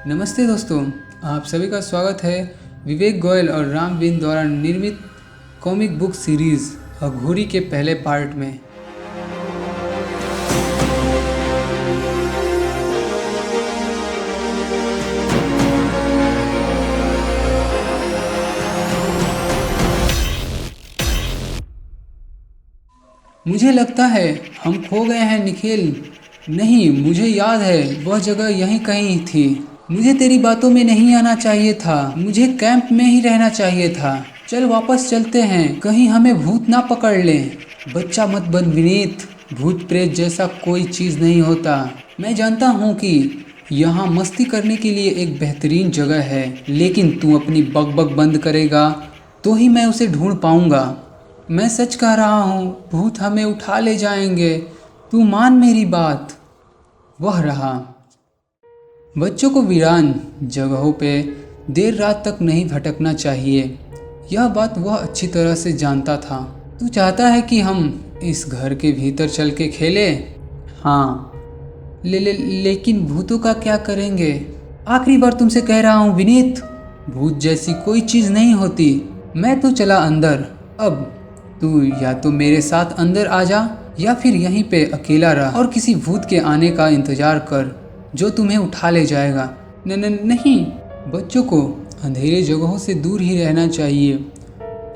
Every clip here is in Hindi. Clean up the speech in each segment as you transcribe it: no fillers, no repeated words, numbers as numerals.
नमस्ते दोस्तों, आप सभी का स्वागत है विवेक गोयल और रामबीन द्वारा निर्मित कॉमिक बुक सीरीज़ अघोरी के पहले पार्ट में। मुझे लगता है हम खो गए हैं निखिल। नहीं, मुझे याद है वह जगह यहीं कहीं थी। मुझे तेरी बातों में नहीं आना चाहिए था। मुझे कैंप में ही रहना चाहिए था। चल वापस चलते हैं, कहीं हमें भूत ना पकड़ ले। बच्चा मत बन विनीत, भूत प्रेत जैसा कोई चीज़ नहीं होता। मैं जानता हूँ कि यहाँ मस्ती करने के लिए एक बेहतरीन जगह है, लेकिन तू अपनी बकबक बंद करेगा तो ही मैं उसे ढूंढ पाऊँगा। मैं सच कह रहा हूँ, भूत हमें उठा ले जाएंगे। तू मान मेरी बात। वह रहा। बच्चों को वीरान जगहों पे देर रात तक नहीं भटकना चाहिए। यह बात वह अच्छी तरह से जानता था। तू चाहता है कि हम इस घर के भीतर चल के खेलें? हाँ, लेकिन भूतों का क्या करेंगे? आखिरी बार तुमसे कह रहा हूँ विनीत, भूत जैसी कोई चीज़ नहीं होती। मैं तो चला अंदर। अब तू या तो मेरे साथ अंदर आ जा या फिर यहीं पे अकेला रह और किसी भूत के आने का इंतजार कर जो तुम्हें उठा ले जाएगा। नहीं, बच्चों को अंधेरे जगहों से दूर ही रहना चाहिए,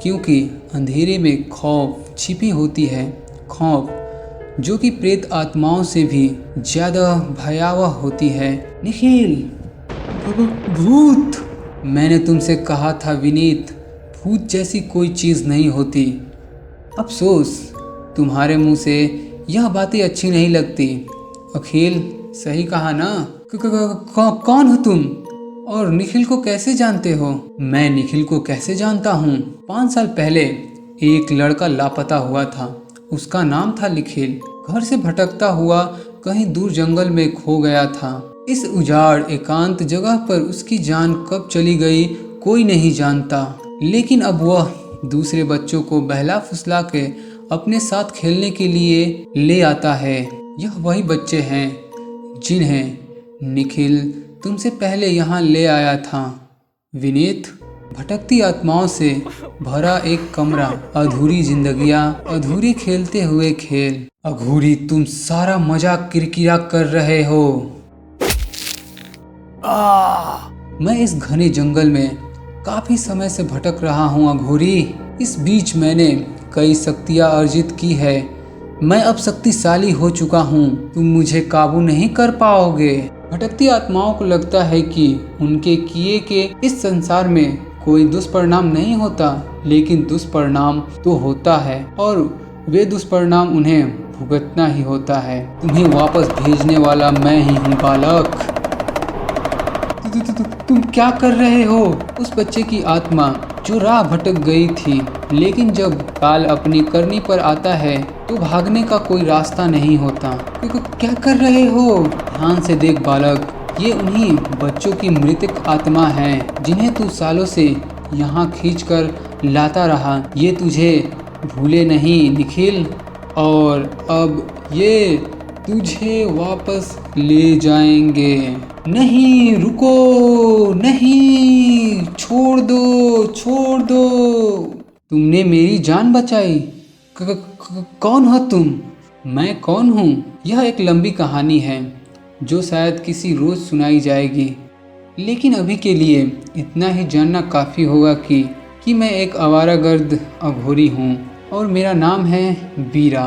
क्योंकि अंधेरे में खौफ छिपी होती है। खौफ जो कि प्रेत आत्माओं से भी ज़्यादा भयावह होती है। निखिल, भूत! मैंने तुमसे कहा था विनीत, भूत जैसी कोई चीज़ नहीं होती। अफसोस तुम्हारे मुंह से यह बातें अच्छी नहीं लगती। अखिल, सही कहा ना? कौन हो तुम और निखिल को कैसे जानते हो? मैं निखिल को कैसे जानता हूँ? 5 साल पहले एक लड़का लापता हुआ था। उसका नाम था निखिल। घर से भटकता हुआ कहीं दूर जंगल में खो गया था। इस उजाड़ एकांत जगह पर उसकी जान कब चली गई कोई नहीं जानता, लेकिन अब वह दूसरे बच्चों को बहला फुसला के अपने साथ खेलने के लिए ले आता है। यह वही बच्चे हैं जिन्हें निखिल तुमसे पहले यहाँ ले आया था। विनीत, भटकती आत्माओं से भरा एक कमरा, अधूरी जिंदगियाँ, अधूरे खेलते हुए खेल। अघोरी, तुम सारा मजाक किरकिरा कर रहे हो। मैं इस घने जंगल में काफी समय से भटक रहा हूँ अघोरी। इस बीच मैंने कई शक्तियाँ अर्जित की है। मैं अब शक्तिशाली हो चुका हूँ। तुम मुझे काबू नहीं कर पाओगे। भटकती आत्माओं को लगता है कि उनके किए के इस संसार में कोई दुष्परिणाम नहीं होता, लेकिन दुष्परिणाम तो होता है और वे दुष्परिणाम उन्हें भुगतना ही होता है। तुम्हें वापस भेजने वाला मैं ही हूँ बालक। तुम क्या कर रहे हो? उस बच्चे की आत्मा जो राह भटक गई थी, लेकिन जब काल अपनी करनी पर आता है तो भागने का कोई रास्ता नहीं होता। क्या कर रहे हो? ध्यान से देख बालक, ये उन्हीं बच्चों की मृतक आत्मा है जिन्हें तू सालों से यहाँ खींचकर लाता रहा। ये तुझे भूले नहीं निखिल, और अब ये तुझे वापस ले जाएंगे। नहीं, रुको, नहीं, छोड़ दो, छोड़ दो। तुमने मेरी जान बचाई। कौन हो तुम? मैं कौन हूँ? यह एक लंबी कहानी है जो शायद किसी रोज सुनाई जाएगी, लेकिन अभी के लिए इतना ही जानना काफ़ी होगा कि मैं एक आवारागर्द अघोरी हूँ और मेरा नाम है बीरा।